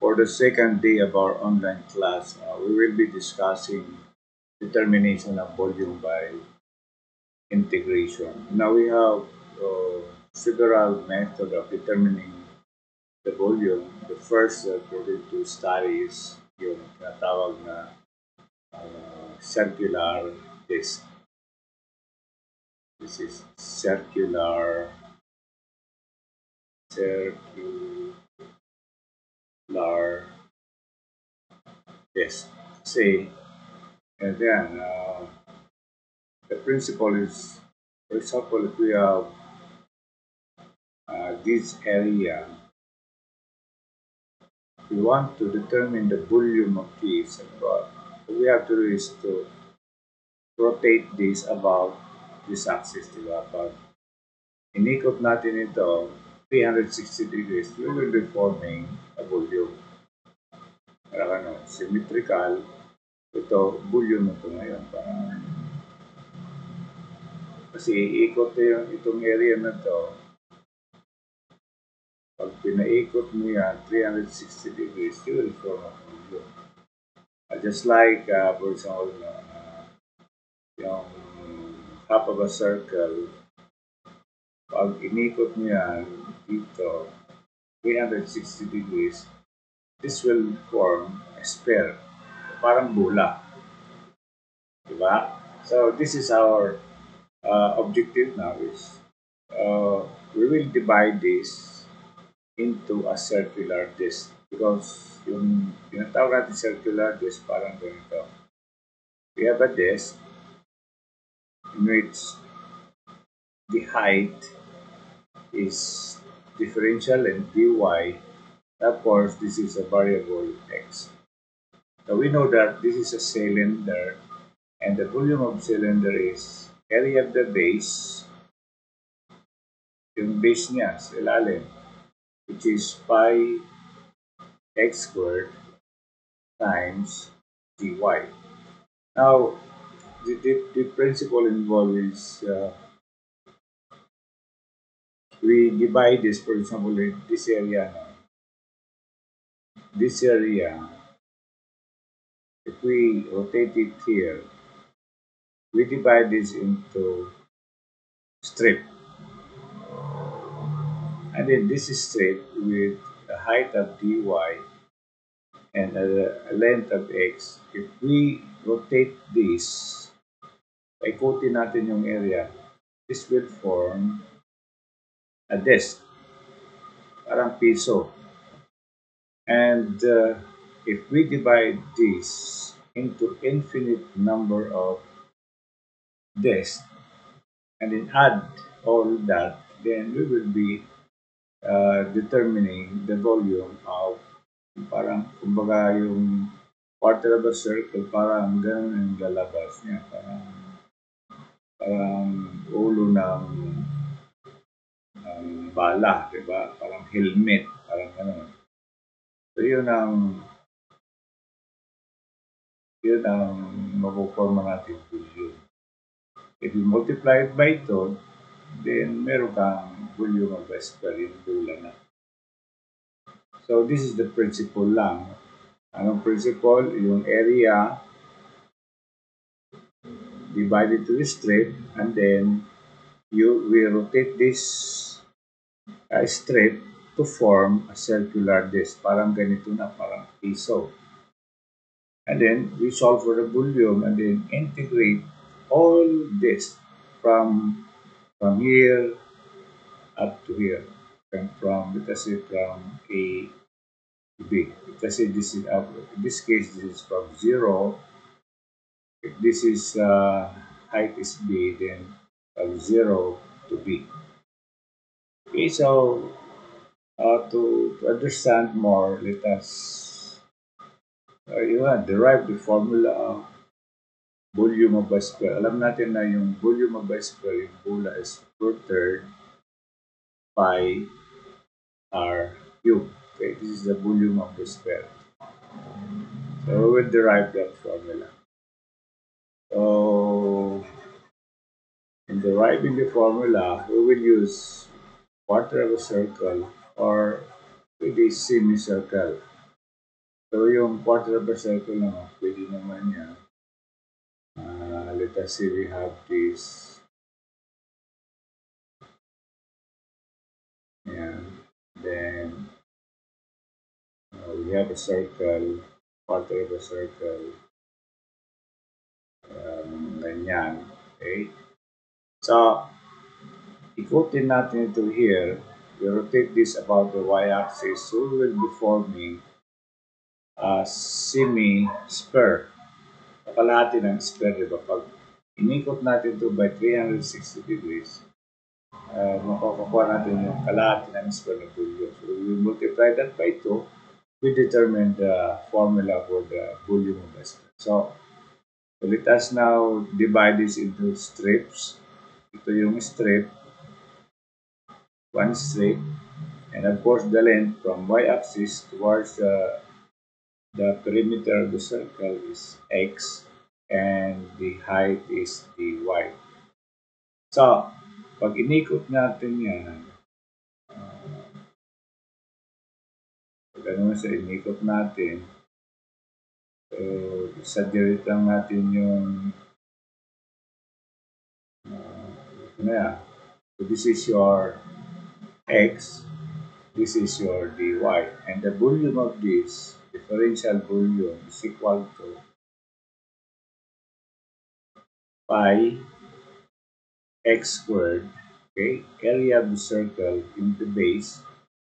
For the second day of our online class, we will be discussing determination of volume by integration. Now we have several methods of determining the volume. The first we're going to study is yung tinatawag na circular disk. This is circular disk. Say, and then the principle is, for example, if we have this area, we want to determine the volume of this. What we have to do is to rotate this about this axis, di ba? Pag inikot natin ito 360 degrees, we will be forming a volume. Parang symmetrical. Ito, volume ito ngayon. Kasi iikot itong area na to. Pag pinaikot mo yan, 360 degrees, you will form a volume. Just like, for example, yung half of a circle, pag inikot mo yan dito, 360 degrees, this will form a sphere. Parang bola. Diba? So, this is our objective now is we will divide this into a circular disk because yung tinatawag natin circular disk parang ganito. We have a disk in which the height is differential length dy. Of course, this is a variable x. So we know that this is a cylinder and the volume of cylinder is area of the base, yung base niya sa ilalim, which is pi x squared times dy. Now, the principle involved is we divide this, for example, this area. This area, if we rotate it here, we divide this into strip. And then this is strip with a height of dy and a length of x. If we rotate this, paikutin natin yung area, this will form a disk, parang piso. And if we divide this into infinite number of disks and then add all that, then we will be determining the volume of parang kumbaga yung quarter of a circle, parang ganun yung lalabas niya. Parang ulo ng bala, di ba? Parang helmet, parang ganun. So yun ang mapuporma natin volume. If you multiply it by 2, then meron kang volume of a square, yung bola na. So this is the principle lang. Anong principle? Yung area divided to the strip and then we rotate this strip to form a circular disc. Parang ganito na, parang piso. And then we solve for the volume and then integrate all this from here up to here. And let us say from A to B. Let us say this is in this case, this is from 0. If this is height is B, then from 0 to B. Okay, so to understand more, let us derive the formula of volume of a square. Alam natin na yung volume of a square, yung bola is 2/3 pi r cube. Okay, this is the volume of the square. So we will derive that formula. So in deriving the formula, we will use quarter of a circle or with a semicircle. So yung quarter of a circle naman, pwede naman yan. Let us say we have this. Yan. Then we have a circle, quarter of a circle, ganyan. Okay? So, ikutin natin ito here. We rotate this about the y-axis, so we will be forming a semi-sphere. Kalahati ng sphere, di ba? Pag inikot natin ito by 360 degrees, makukuha natin yung kalahati ng sphere ng volume. So, we multiply that by 2, we determine the formula for the volume of the sphere. So let us now divide this into strips. Ito yung strip, one strip, and of course the length from y-axis towards the perimeter of the circle is x, and the height is dy. So, pag inikot natin yan, pag ano sa inikot natin, so, exaggerate lang natin yung ano yan. So, this is your x, this is your dy, and the volume of this differential volume is equal to pi x squared, okay, area of the circle in the base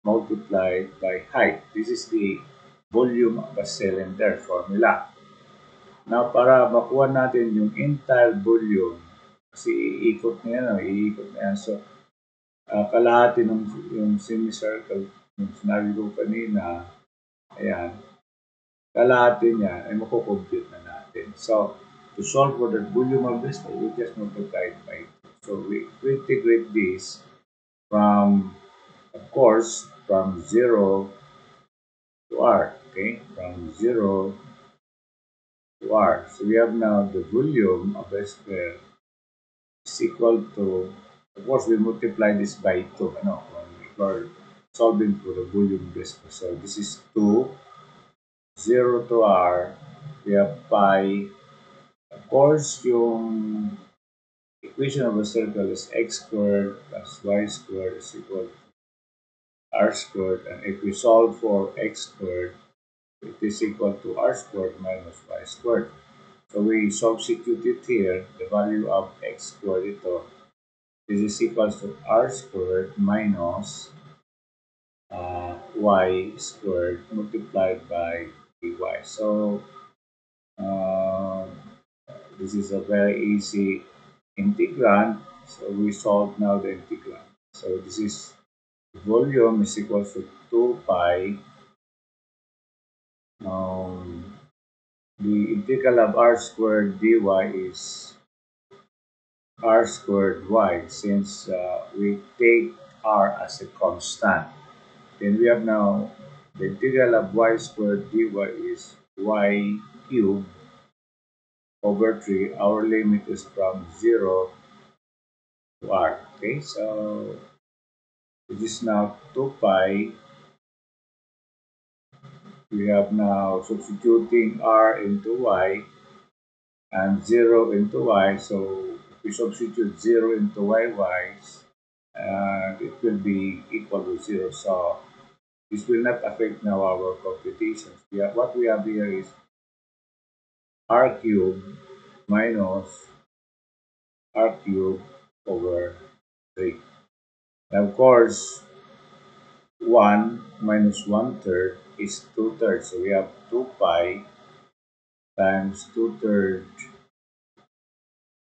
multiplied by height. This is the volume of a cylinder formula. Now, para makuha natin yung entire volume, kasi iikot na yan, iikot na yan. So, kalahati ng yung semicircle, yung sinabi ko kanina, ayan, kalahati niya ay makukompute na natin. So, to solve for the volume of this, we just multiply it by 2. So, we integrate this from, of course, from 0 to r, okay? From 0 to r. So, we have now the volume of a sphere is equal to, of course, we multiply this by 2, ano, for solving for the volume of this. So, this is 2, 0 to r, we have pi. Of course, yung equation of a circle is x squared plus y squared is equal to r squared. And if we solve for x squared, it is equal to r squared minus y squared. So we substitute it here, the value of x squared ito. This is equal to r squared minus y squared multiplied by dy. So this is a very easy integrand. So we solve now the integrand. So this is volume is equal to 2 pi. The integral of r squared dy is r squared y, since we take r as a constant. Then we have now the integral of y squared dy is y cubed over 3. Our limit is from 0 to r. Okay, so this is now 2 pi. We have now substituting r into y and 0 into y. So if we substitute 0 into y, it will be equal to 0. So this will not affect now our computations. What we have here is r cubed minus r cubed over 3. And of course, 1 minus 1/3 is 2/3. So we have 2 pi times 2/3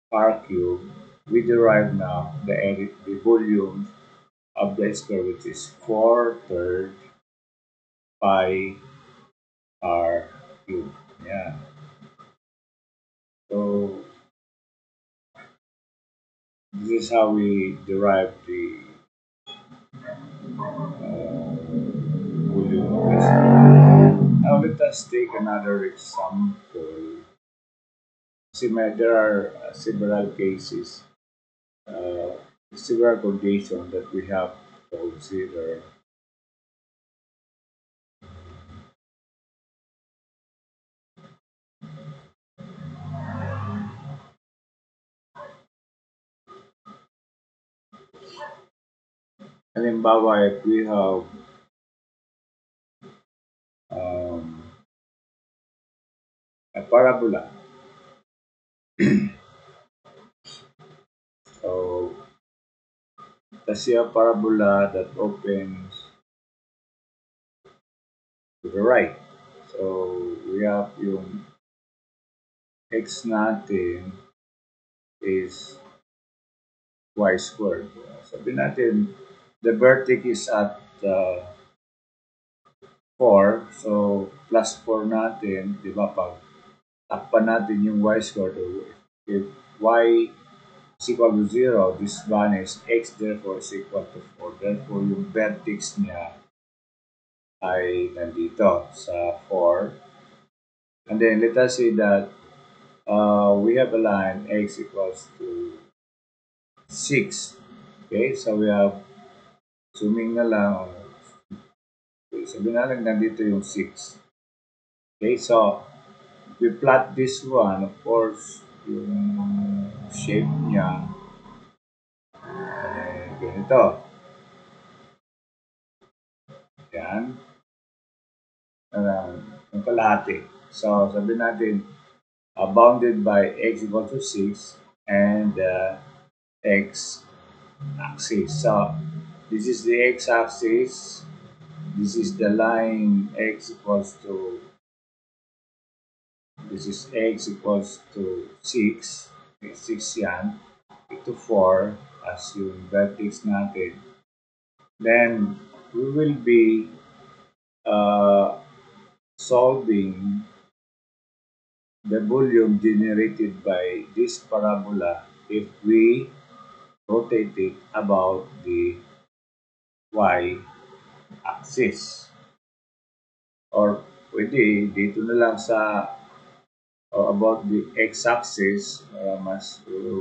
r cubed. We derive now the volume of the sphere, which is 4/3 pi r cubed. Yeah. So this is how we derive the volume of the sphere. Now let us take another example. See, there are several cases, several conditions that we have to consider. Halimbawa, if we have um, a parabola, so let's see a parabola that opens to the right. So we have yung x natin is y squared. Sabi natin, the vertex is at 4. So, plus 4 natin, di ba? Pag takpan natin yung y squared, if y is equal to 0, this one is x therefore is equal to 4. Therefore, yung vertex niya ay nandito sa 4. And then, let us say that we have a line x equals to 6. Okay, so we have, assuming na lang, okay, sabihin na lang nandito yung 6. Okay, so we plot this one, of course, yung shape niya, ganito. Yan. Yung kalahati. So, sabihin natin, bounded by x equal to 6 and x axis. So, this is the x axis. This is the line x equals to, this is x equals to 6. Okay, 6 yan. Ito 4 as yung vertex natin. Then, we will be uh, solving the volume generated by this parabola if we rotate it about the y-axis. Or pwede dito na lang sa about the x-axis,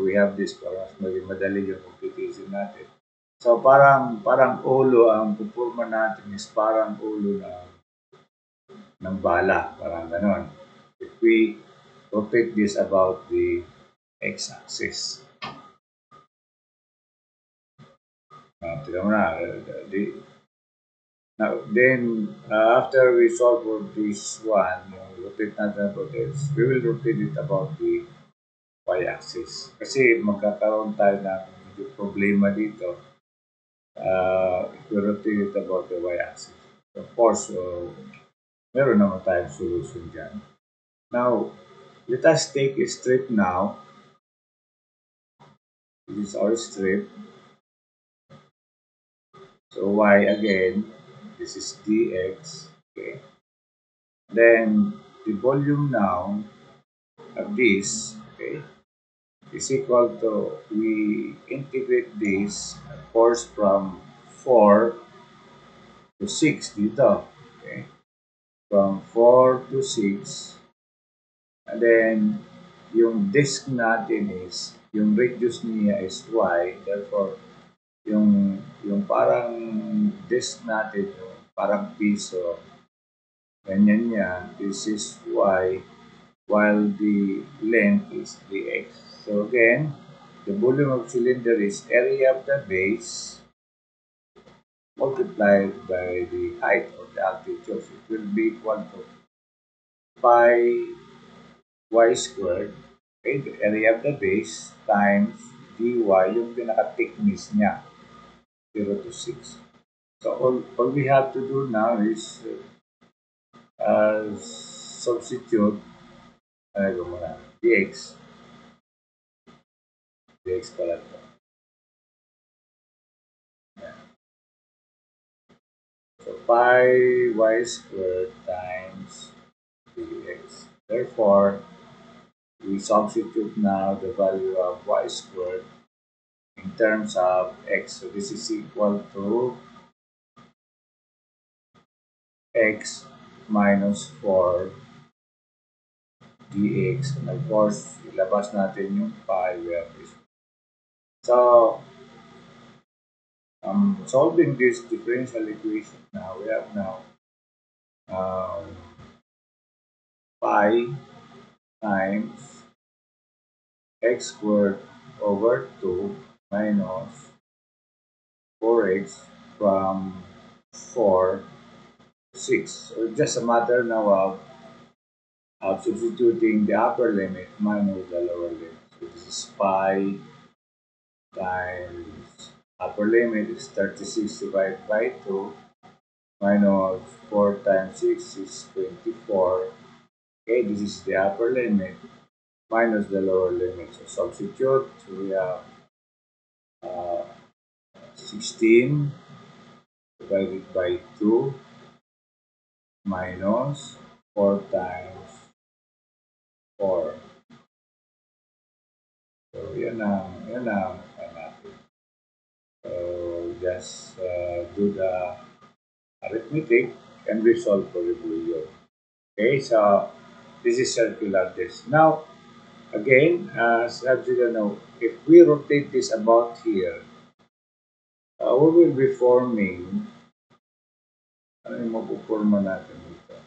we have this para mas maging madali yung computation natin. So parang ulo ang pupurma natin is parang ulo ng bala, parang ganon. If we rotate this about the x-axis. Tignan mo na, now, then, after we solve for this one, rotate natin about this, we will rotate it about the y-axis. Kasi magkakaroon tayo ng medyo problema dito if we rotate it about the y-axis. Of course, meron naman tayong solution dyan. Now, let us take a strip now. This is our strip. So y again, this is dx. Okay. Then the volume now of this, okay, is equal to, we integrate this, of course, from 4 to 6 dito. Okay. From 4 to 6. And then, yung disk natin is, yung radius niya is y. Therefore, yung parang disk natin, yung parang piso, ganyan yan, this is y, while the length is dx. So again, the volume of cylinder is area of the base multiplied by the height or the altitude. It will be equal to pi y squared, okay, the area of the base times dy, yung pinaka-thickness niya, 0 to 6. So all we have to do now is substitute dx. Dx pala ito. So pi y squared times dx. Therefore, we substitute now the value of y squared in terms of x. So this is equal to x minus 4 dx. And of course, ilabas natin yung pi. We have this. So, solving this differential equation now, we have now pi times x squared over 2 minus 4x from 4 to 6. So it's just a matter now of substituting the upper limit minus the lower limit. So this is pi times upper limit is 36 divided by 2 minus 4 times 6 is 24. Okay, this is the upper limit minus the lower limit. So substitute, we have uh, 16 divided by 2 minus 4 times 4. So yan ang natin. So just do the arithmetic and resolve for the bouillon. Okay, so this is circular disc. Now, again, as you know, if we rotate this about here, we will be forming, ano yung mapuporma natin dito?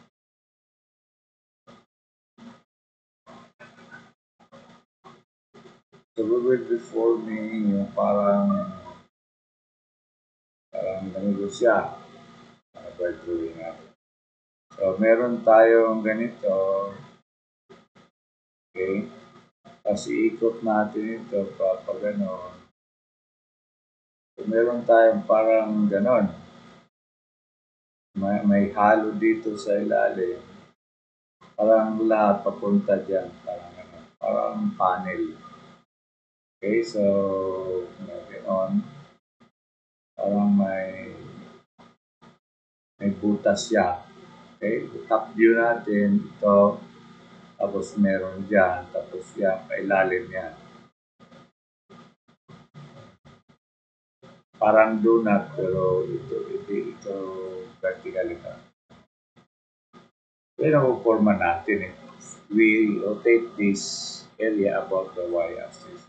So we will be forming yung parang ganito siya. By drawing natin. So meron tayong ganito. Okay. Tapos iikot natin ito pa gano'n. So meron tayong parang gano'n. May halo dito sa ilalim. Parang lahat papunta dyan. Parang gano'n. Parang panel. Okay, so gano'n. Parang may butas siya. Okay, top view natin ito. Tapos meron dyan. Tapos yan, pailalim yan. Parang donut, pero ito vertical ito. Pero forma natin eh. We rotate this area above the y-axis.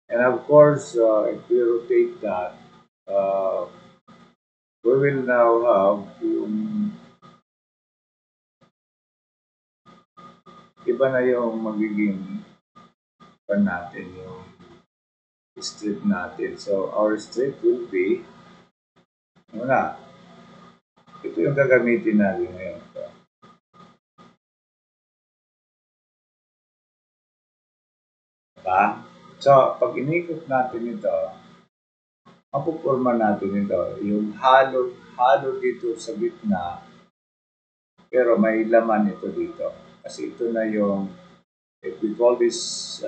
And of course, if we rotate that, we will now have yung iba na yung magiging natin, yung strip natin. So, our strip will be, muna, ito yung gagamitin natin ngayon. Diba? So, pag inikot natin ito, mapuporma natin ito, yung halo dito sa gitna, pero may laman ito dito. Kasi ito na yung, if we call this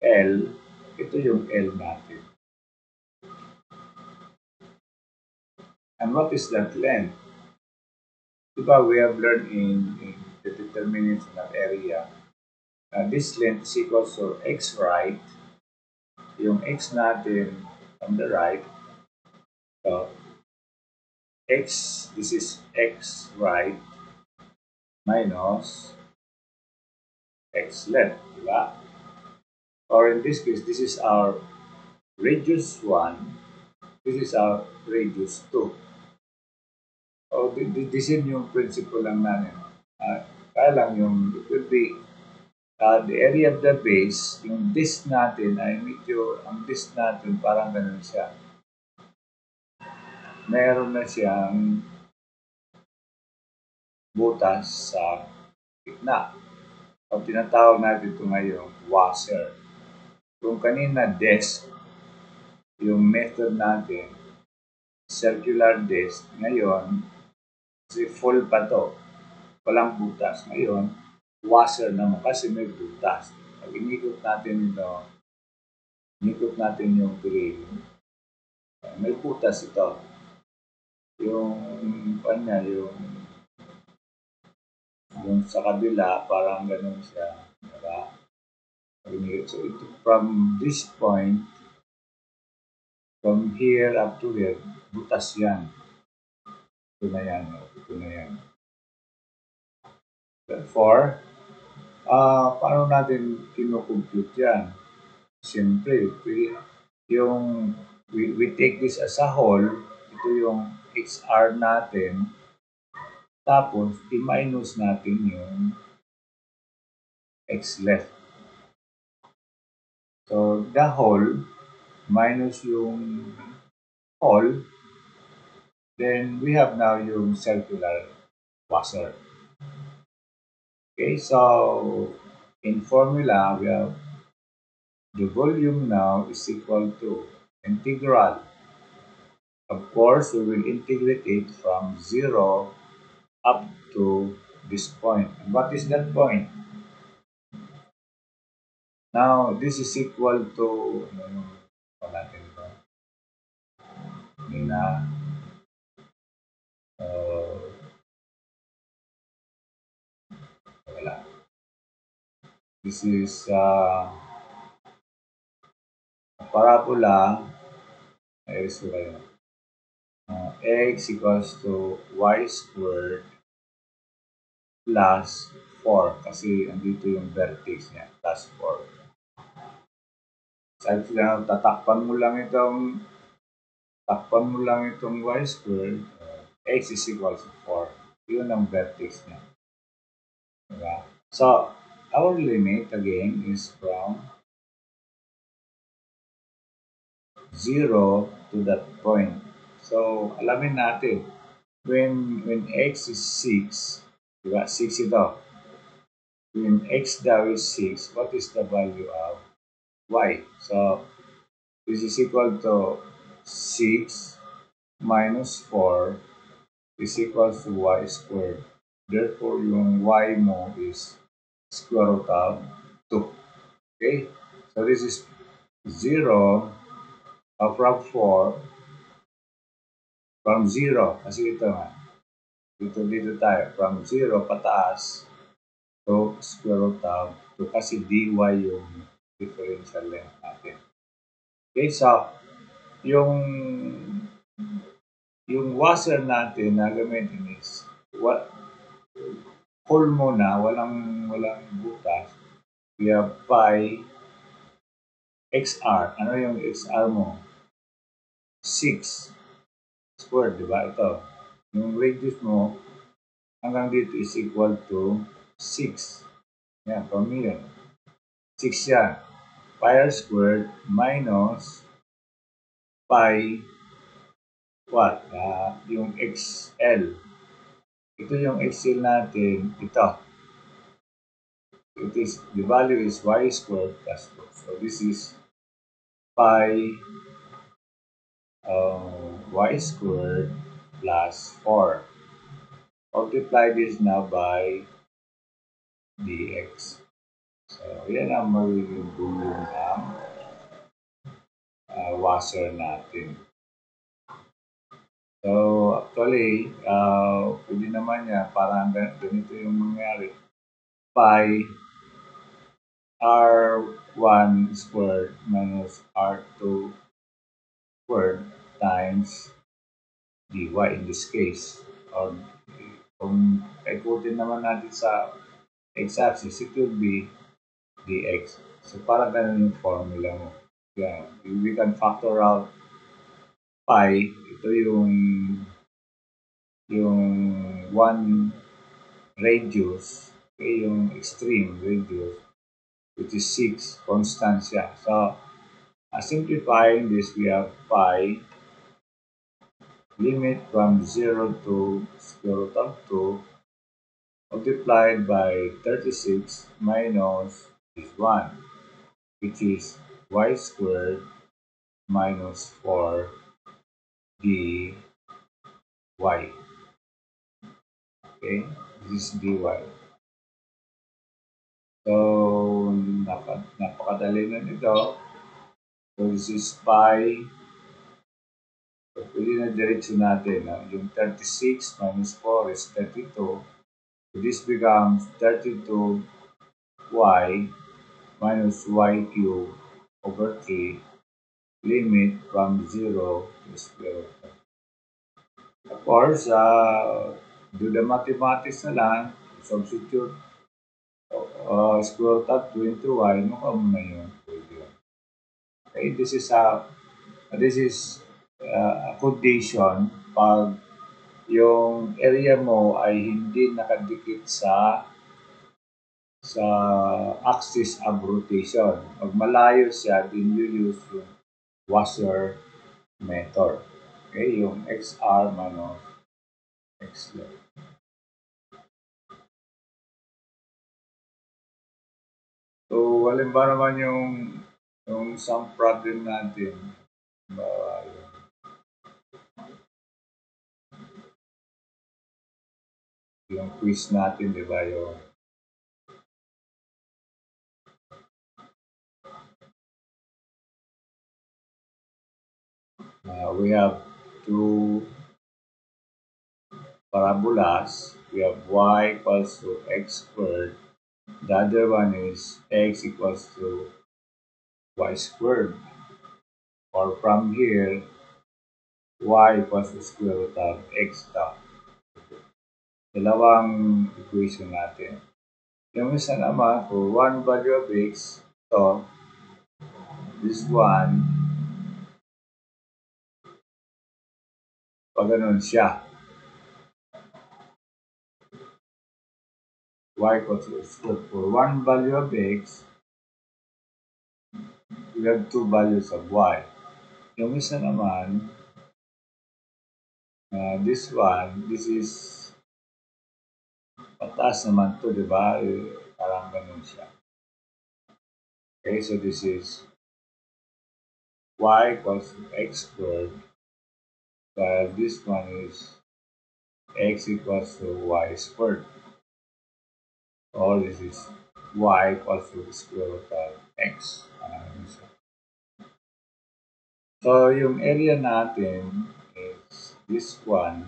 L, ito yung L natin. And what is that length? Diba we have learned in the determinants of area, this length is equal to x right, yung x natin on the right, so x, this is x right minus x left, diba? Or in this case, this is our radius 1, this is our radius 2. So, this is yung principle lang natin. Kaya lang yung, it will be the area of the base, yung disc natin ay medyo, ang disc natin parang ganun siya. Meron na siyang butas sa gitna. So, tinatawag natin ito ngayon washer. Kung kanina disc, yung method natin, circular disc, ngayon, kasi full pa to, walang butas. Ngayon, washer naman kasi may butas. Pag inikot natin ito, inikot natin yung grill, may butas ito. Yung kanya, yung sa kabila, parang ganun siya. Diba? So, ito, from this point, from here up to here, butas yan. Ito na yan. Ito na yan. Therefore, paano natin kinocompute yan? Siyempre, we take this as a whole, ito yung XR natin, tapos i-minus natin yung X left. So, the whole minus yung hole, then we have now yung circular washer. Okay, so in formula, we have the volume now is equal to integral. Of course, we will integrate it from 0 up to this point. And what is that point? Now, this is equal to, natin ito? Na, uh, wala. This is parabola, so kayo. X equals to y squared plus 4 kasi andito yung vertex niya, plus 4. Sabi sila, takpan mo lang itong y squared, x is equal to 4. Yun ang vertex niya. Diba? So, our limit again is from 0 to that point. So, alamin natin, when x is 6, diba? 6 ito. When x daw is 6, what is the value of y? So, this is equal to 6 minus 4 is equal to y squared. Therefore, yung y mo is square root of 2. Okay? So, this is 0 from 4 from 0. Kasi ito nga. Dito tayo. From 0 pataas to square root of 2. Kasi dy yung differential length natin. Okay? So, yung washer natin na gamitin is whole muna, walang butas. We have pi XR. Ano yung XR mo? 6 squared, di ba? Ito. Yung radius mo hanggang dito is equal to 6. Yan, from here. 6 yan. Pi r squared minus pi what? Yung XL. Ito yung XL natin. Ito. The value is y squared plus 2. So this is pi y squared plus 4. Multiply this now by dx. So, yan ang magiging volume ng washer natin. So, actually, pwede naman yan, parang ganito yung mangyari. Pi r1 squared minus r2 squared times dy in this case. Or kung ikutin naman natin sa x-axis, it will be dx. So, parang ganun yung formula mo. Yeah. We can factor out pi. Ito yung one radius. Okay, yung extreme radius, which is 6, constant siya. So, simplifying this, we have pi limit from 0 to square root of 2 multiplied by 36 minus this 1, which is y squared minus 4 dy. Okay, this is dy. So, napakadali na nito. So, this is pi. So, pwede na diretso natin. Yung 36 minus 4 is 32. So, this becomes 32y minus y cubed over 3, limit from 0 to square root. Of course, do the mathematics na lang, substitute square root of 2 into y, mukha mo na yun. Okay, this is a condition pag yung area mo ay hindi nakadikit sa axis of rotation. Pag malayo siya, then you use yung washer method. Okay, yung XR minus X left. So, halimbawa naman yung isang problem natin, halimbawa, yung quiz natin, di ba, yung we have two parabolas. We have y equals to x squared. The other one is x equals to y squared. Or from here, y equals to square root of x daw. Dalawang equation natin. Yung isa naman, for one value of x, ito, this one, pag ganun siya, y equals to square. For one value of x, we have two values of y. Yung isa naman, this one, this is pataas naman to, di ba? Parang ganun siya. Okay, so this is y equals to x squared, while this one is x equals to y squared. Or this is y equals to the square root of x. So, yung area natin is this one.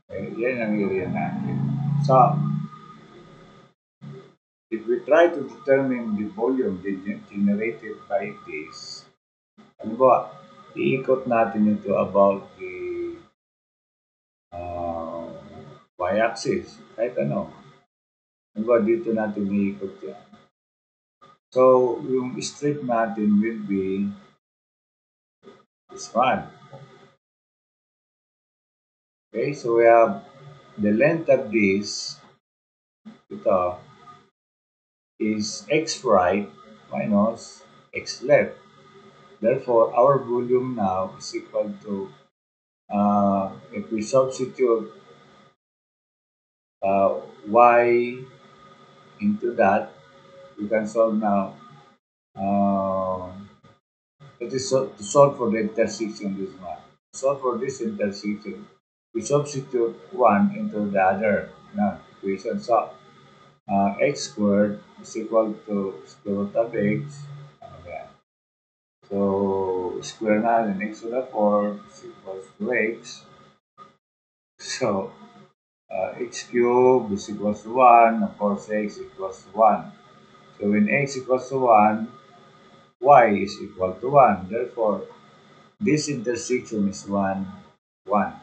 Okay, yan ang area natin. So, if we try to determine the volume generated by this, ano ba, iikot natin ito about the uh, y-axis. Kahit ano. Ano ba, dito natin iikot yan. So, yung strip natin will be this one. Okay, so we have the length of this, ito, is x right minus x left. Therefore, our volume now is equal to, if we substitute y into that, we can solve now. That is to solve for the intersection this one. Solve for this intersection, we substitute one into the other equation. So, x squared is equal to square root of x. Okay. So, square natin x to the 4 is equals to x. So, x cubed is equals to 1. Of course, x equals to 1. So, when x equals to 1, y is equal to 1. Therefore, this intersection is 1, 1.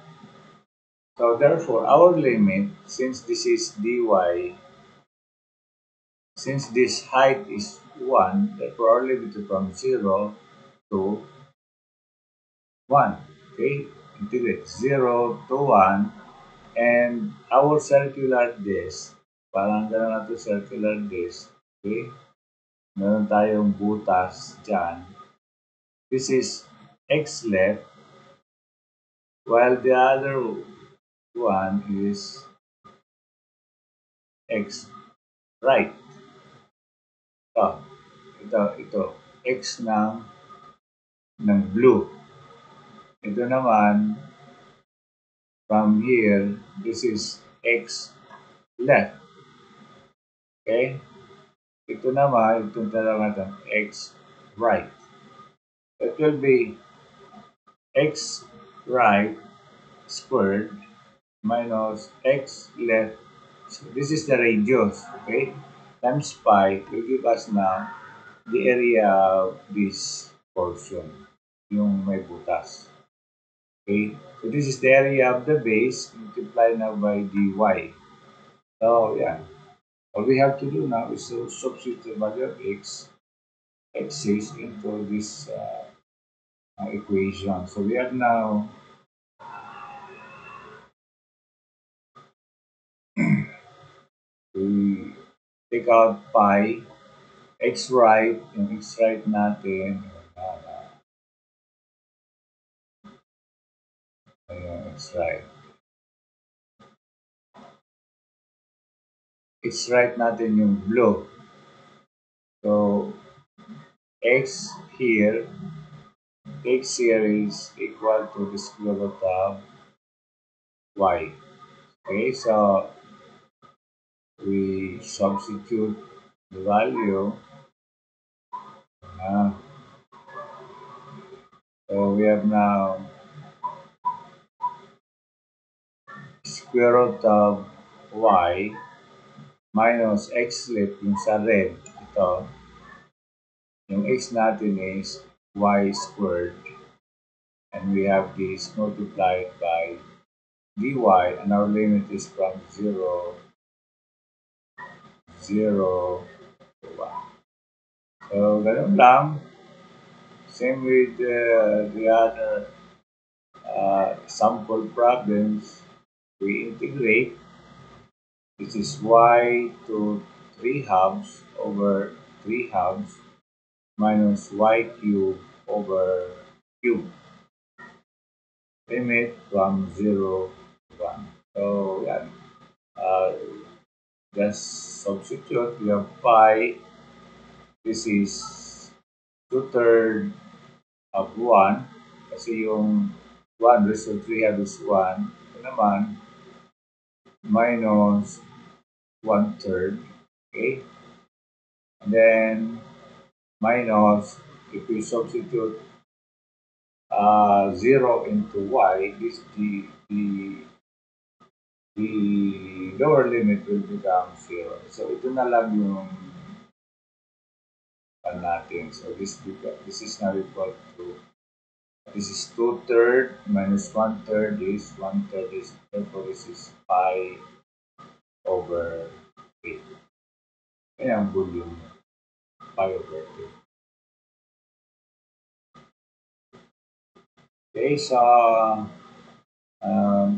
So, therefore, our limit, since this is dy, since this height is 1, therefore our limit is from 0 to 1. Okay? Integrate 0 to 1. And our circular disc, parang gano'n natin circular disc. Okay? Meron tayong butas dyan. This is x left, while the other one is x right. Ito, x ng blue. Ito naman, from here, this is x left. Okay? Ito naman, itong talaga natin, x right. It will be x right squared minus x left. So this is the radius, okay? Times pi will give us now the area of this portion, yung may butas. Okay? So this is the area of the base multiplied now by dy. So, yeah. All we have to do now is to substitute the value of x6 into this equation. So we have now we take out pi X right, yung X right natin, yung X right. X right natin yung blue. So, X here, X here is equal to the square root of Y. Okay, so we substitute the value. Uh, so we have now square root of Y minus X split yung sa red. Ito, yung X natin is Y squared. And we have this multiplied by dy, and our limit is from 0 to 1. So, ganun lang. Same with the other sample problems. We integrate. This is y to 3 halves over 3 halves minus y cubed over cube. Limit from 0 to 1. So, yeah. Uh, just substitute. We have pi. This is 2/3 of 1. Kasi yung 1 raised to 3 is 1. Ito naman, minus 1/3. Okay? And then, minus, if we substitute 0 into y, this the lower limit will become 0. So, ito na lang yung natin. So, this is now equal to, this is 2/3 minus 1/3 is 1/3 is, therefore this is pi over 8. Yan ang volume, pi over 8. Okay, so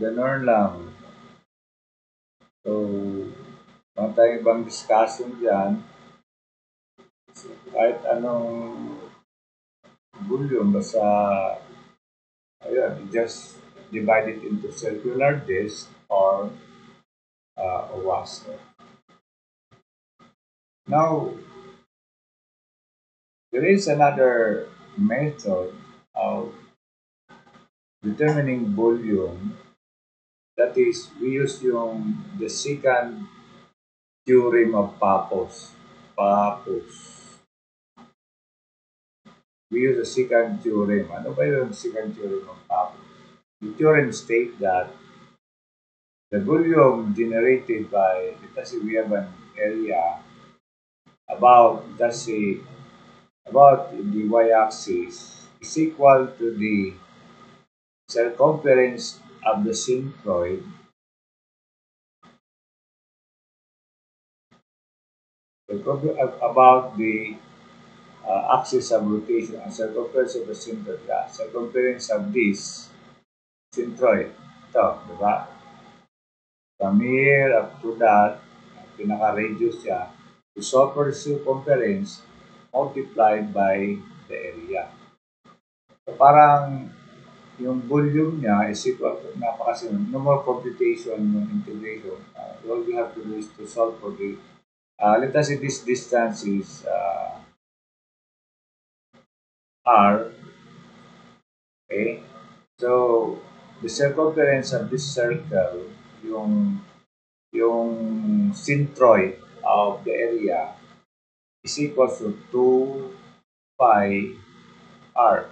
ganun lang. So, kung tayo ibang discussion dyan, so, kahit anong volume, basta, ayun, just divide it into circular disc or a washer. Now, there is another method of determining volume. That is, we use the secant theorem of Pappus. We use the secant theorem. Ano ba yung secant theorem of Pappus? The theorem states that the volume generated by, let's say we have an area about, let's say, about the y-axis is equal to the circumference of the centroid about the axis of rotation and circumference of the centroid. Circumference of this centroid. Ito, di ba? From here up to that, pinaka-radius siya, the circumference multiplied by the area. So parang yung volume niya is equal to, napakasimple, no more computation, no integration. All we have to do is to solve for the, let us say this distance is r, okay? So, the circumference of this circle, yung centroid of the area is equal to 2 pi r.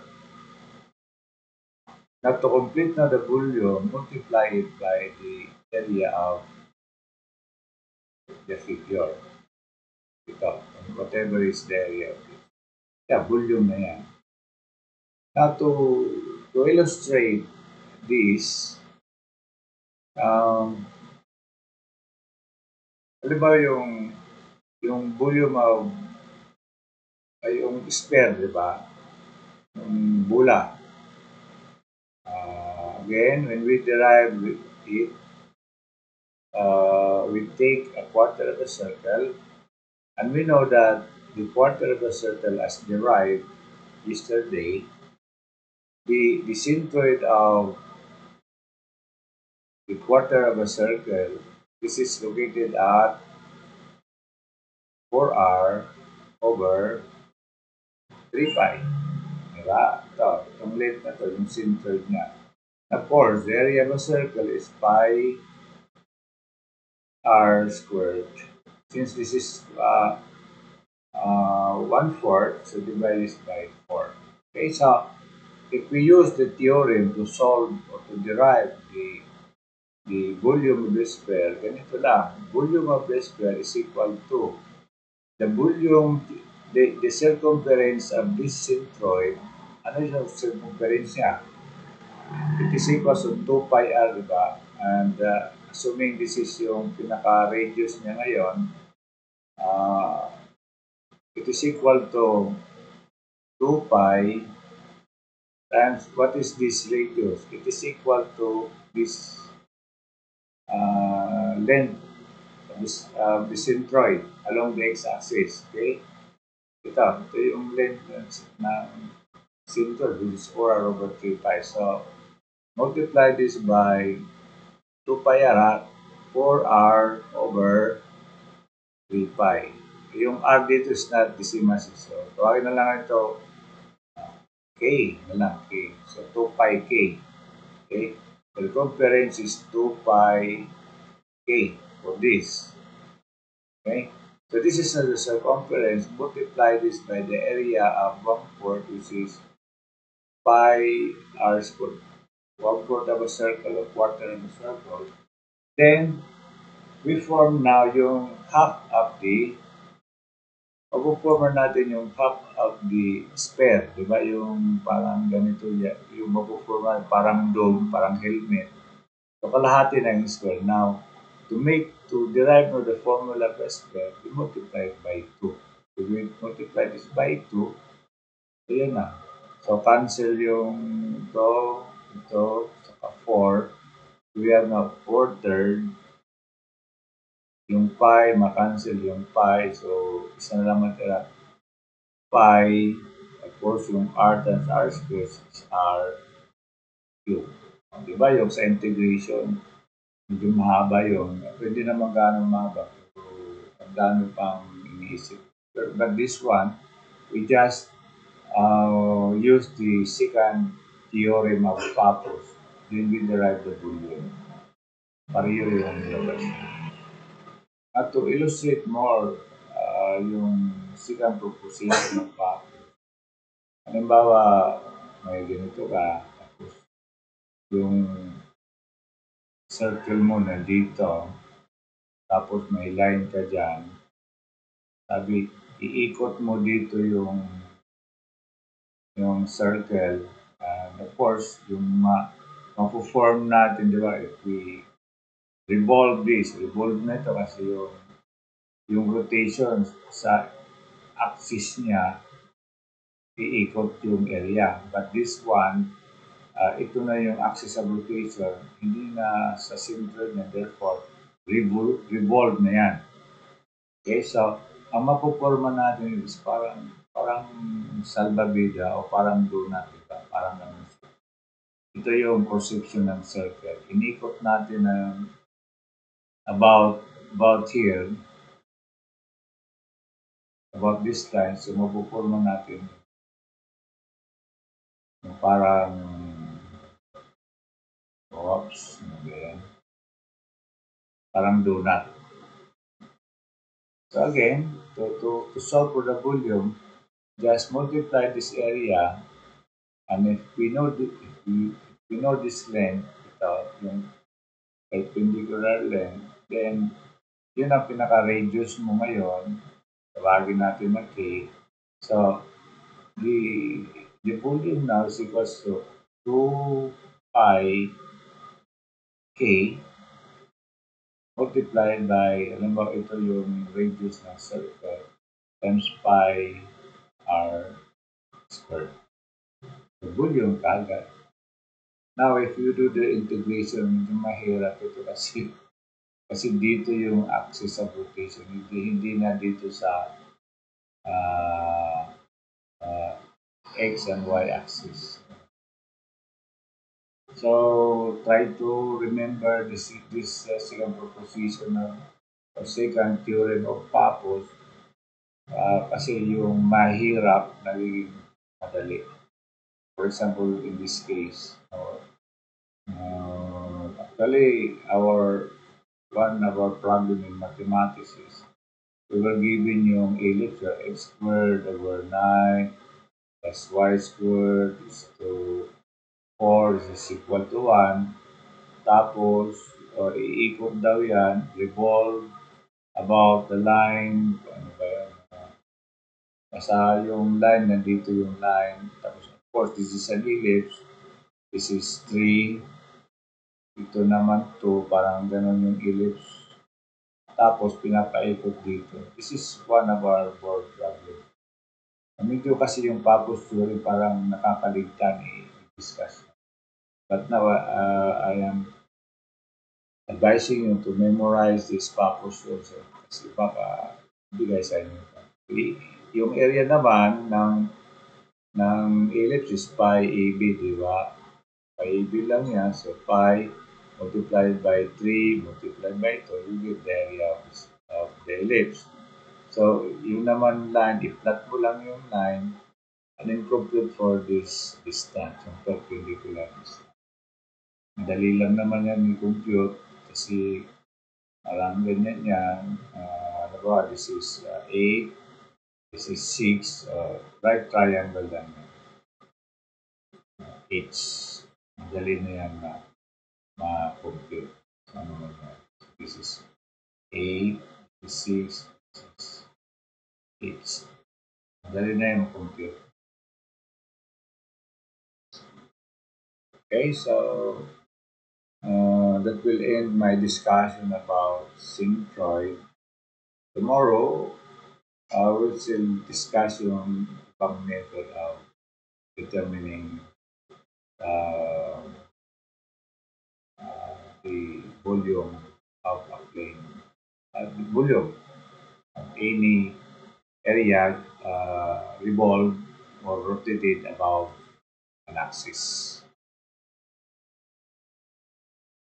Now, to complete now the volume, multiply it by the area of the figure. Ito, whatever is the area of it. Yeah, volume na yan. Now, to illustrate this, halimbawa yung volume of, ay yung sphere, di ba? Yung bula. Again, when we derive it, we take a quarter of a circle, and we know that the quarter of a circle as derived yesterday, the centroid of the quarter of a circle, this is located at 4r over 3 pi. Diba? Itong length na to, yung centroid niya. Of course, the area of a circle is pi r squared. Since this is 1/4, so divide this by 4. Okay, so if we use the theorem to solve or to derive the volume of the sphere, ganito lang. Volume of the sphere is equal to the volume, the circumference of this centroid. Ano yung circumference niya? It is equal to 2 pi r, diba? And assuming this is yung pinaka-radius niya ngayon, uh, it is equal to 2 pi times what is this radius? It is equal to this length of the centroid along the x-axis. Okay? Ito yung length ng centroid, which is 4r over 3 pi. So, multiply this by 2 pi r, 4r over 3 pi. Yung r dito is not decimal system. So, tawagin na lang ito k na lang, k. So, 2 pi k. Okay? The circumference is 2 pi k for this. Okay? So, this is the circumference. Multiply this by the area of 1/4, which is pi r squared. 1/4 of a circle, a quarter of a circle. Then, we form now yung half of the mapuforma natin yung half of the sphere, di ba? Yung parang ganito, yung mapuforma parang dome, parang helmet. So, kalahati na yung square. Now, to derive the formula of a sphere, we multiply it by 2. So, we multiply this by 2, ayan na. So, cancel yung ito, saka 4. We have now 4/3. Yung pi, makancel yung pi. So, isa na lang matira. Pi, of course, yung r times r squared is r cube. Diba yung sa integration, medyo mahaba yung, pwede naman gano'ng mahaba. So, ang dami pang iniisip. But this one, we just use the second theorem of Pappus. Then we derive the volume. Pareho yung nilabas. At to illustrate more yung second proposition ng Pappus. Halimbawa, may ganito ka, tapos yung circle mo na dito, tapos may line ka dyan, sabi, iikot mo dito yung circle, and of course, yung mapo-form natin, di ba, if we revolve na ito kasi yung rotation sa axis niya, iikot yung area. But this one, ito na yung axis of rotation, hindi na sa center niya, therefore, revolve na yan. Okay, so, ang mapuporma natin is parang salbabida o parang donut, diba? Parang ganun. Ito yung conception ng circle. Inikot natin ng about here, about this line, so mapuporma natin yung parang parang donut. So again, to solve for the volume, just multiply this area, and if we know this length, ito, yung perpendicular length, then yun ang pinaka-radius mo ngayon, tawagin natin na k. So, the volume now is equals to 2 pi k multiplied by, alam mo, ito yung radius ng circle times pi r squared. The volume kagad. Now, if you do the integration, medyo mahirap ito kasi dito yung axis of rotation, hindi na dito sa uh, uh, x and y axis. So try to remember this second proposition or second theorem of Pappus kasi yung mahirap nagiging madali. For example, in this case, actually, one of our problem in mathematics is we were given yung ellipse, x squared over 9 plus y squared is to 4 is equal to 1. Tapos, iikot daw yan, revolve about the line. Ano ba yan? Basta yung line, nandito yung line. Tapos, of course, this is an ellipse. This is 3. Ito naman 2. Parang ganun yung ellipse. Tapos, pinapaikot dito. This is one of our board problem. Medyo kasi yung Pappus theory parang nakakaligtan i-discuss. But now, I am advising you to memorize this Pappus also. Kasi baka bigay sa inyo. Yung area naman ng ellipse is pi AB, di ba? Pi AB lang yan. So, pi multiplied by 3 multiplied by 2, you get the area of the ellipse. So, yung naman line, i-plot mo lang yung line and then compute for this distance, yung perpendicular distance. Madali lang naman yan i-compute kasi parang ganyan yan. Ano ba, this is 8, this is 6, right triangle lang yan. H. Madali na yan na ma-compute. Ano ba yan? This is 8, this is 6, H. Madali na yan ma-compute. Okay, so that will end my discussion about sigmoid. Tomorrow, we'll still discuss yung ibang method of determining uh, the volume of a plane. The volume of any area revolved or rotated about an axis.